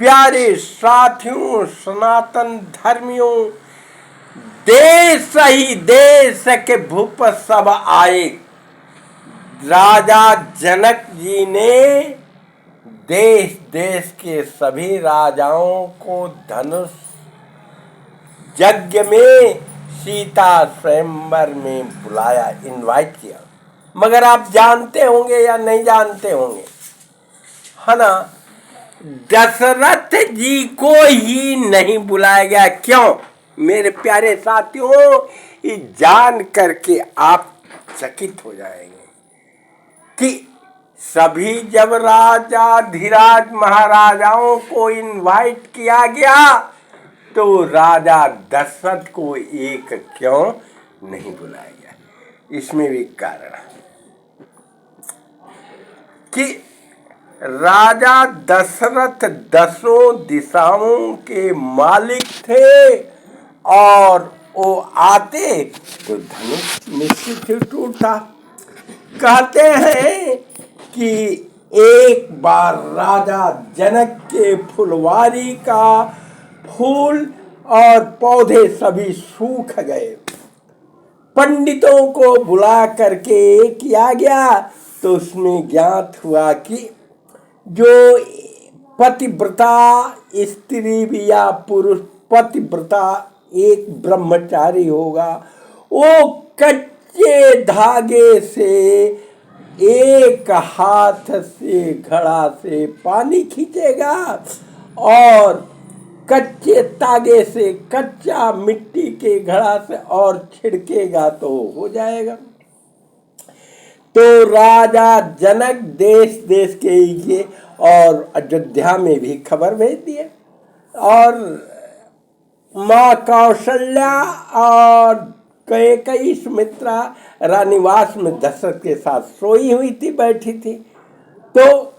प्यारे साथियों, सनातन धर्मियों, देश ही देश के भूप सब आए। राजा जनक जी ने देश देश के सभी राजाओं को धनुष यज्ञ में सीता स्वयंवर में बुलाया, इनवाइट किया। मगर आप जानते होंगे या नहीं जानते होंगे, है ना, दशरथ जी को ही नहीं बुलाया गया। क्यों? मेरे प्यारे साथियों, ये जान करके आप चकित हो जाएंगे कि सभी जब राजा धीराज महाराजाओं को इनवाइट किया गया तो राजा दशरथ को एक क्यों नहीं बुलाया गया? इसमें भी कारण है कि राजा दशरथ 10 दिशाओं के मालिक थे और वो आते तो धनुष निश्चित ही टूटता। कहते हैं कि एक बार राजा जनक के फुलवारी का फूल और पौधे सभी सूख गए। पंडितों को बुला करके किया गया तो उसमें ज्ञात हुआ कि जो पतिव्रता स्त्री भी या पुरुष पतिव्रता एक ब्रह्मचारी होगा, वो कच्चे धागे से एक हाथ से घड़ा से पानी खींचेगा और कच्चे तागे से कच्चा मिट्टी के घड़ा से और छिड़केगा तो हो जाएगा। तो राजा जनक देश देश के लिए और अयोध्या में भी खबर भेज दिए और माँ कौशल्या और कैकेयी सुमित्रा रानीवास में दशरथ के साथ सोई हुई थी, बैठी थी। तो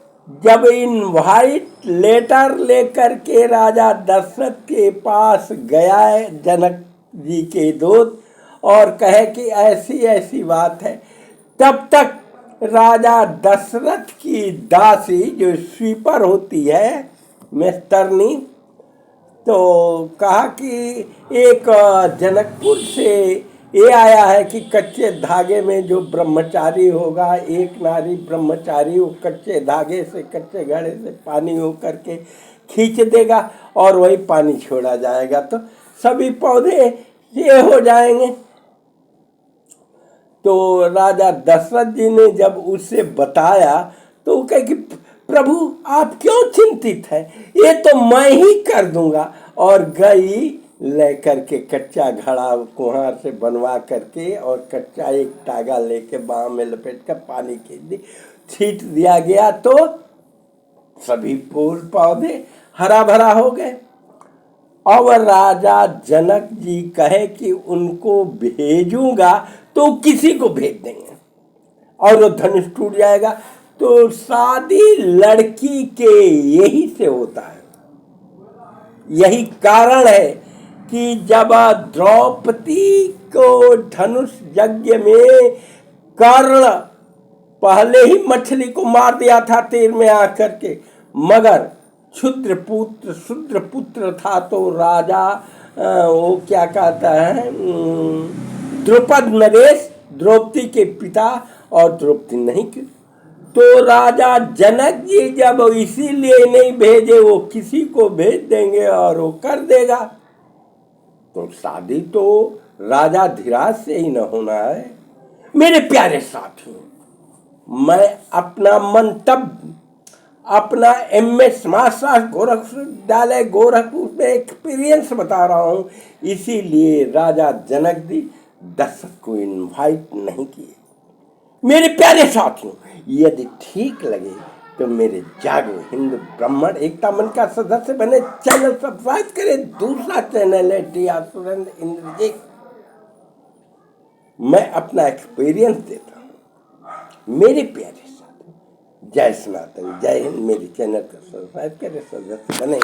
जब इनवाइट लेटर लेकर के राजा दशरथ के पास गया है जनक जी के दूत और कहे कि ऐसी ऐसी बात है, तब तक राजा दशरथ की दासी जो स्वीपर होती है मेस्तरनी, तो कहा कि एक जनकपुर से ये आया है कि कच्चे धागे में जो ब्रह्मचारी होगा, एक नारी ब्रह्मचारी, वो कच्चे धागे से कच्चे घड़े से पानी हो करके खींच देगा और वही पानी छोड़ा जाएगा तो सभी पौधे ये हो जाएंगे। तो राजा दशरथ जी ने जब उसे बताया तो वो कहे कि प्रभु आप क्यों चिंतित हैं, ये तो मैं ही कर दूंगा। और गई लेकर के कच्चा घड़ा कुम्हार से बनवा करके और कच्चा एक तागा लेके बाँह में लपेट कर पानी छींट दिया गया तो सभी फूल पौधे हरा भरा हो गए। और राजा जनक जी कहे कि उनको भेजूंगा तो किसी को भेज देंगे और वो धनुष टूट जाएगा। तो शादी लड़की के यही से होता है, यही कारण है कि जब द्रौपदी को धनुष यज्ञ में कर्ण पहले ही मछली को मार दिया था तीर में आकर के, मगर शूद्र पुत्र था तो राजा वो क्या कहता है द्रुपद नरेश द्रौपदी के पिता और द्रौपदी नहीं की। तो राजा जनक जी जब इसीलिए नहीं भेजे, वो किसी को भेज देंगे और वो कर देगा। तो शादी तो राजा धीराज से ही न होना है। मेरे प्यारे साथियों, मैं अपना मंतव्य अपना MS मास्टर गोरखपुर विद्यालय गोरखपुर में एक्सपीरियंस बता रहा हूँ। इसीलिए राजा जनक जी दशरथ को इनवाइट नहीं किए। मेरे प्यारे साथियों, यदि ठीक लगे तो मेरे जागो हिंद ब्राह्मण एकता मन का सदस्य बने, चैनल सब्सक्राइब करें। दूसरा चैनल है TR सुरेंद्र इंद्रजीत। मैं अपना एक्सपीरियंस देता हूँ। मेरे प्यारे साथियों, जय सनातन, जय हिंद। मेरे चैनल को सब्सक्राइब करें, सदस्य बने।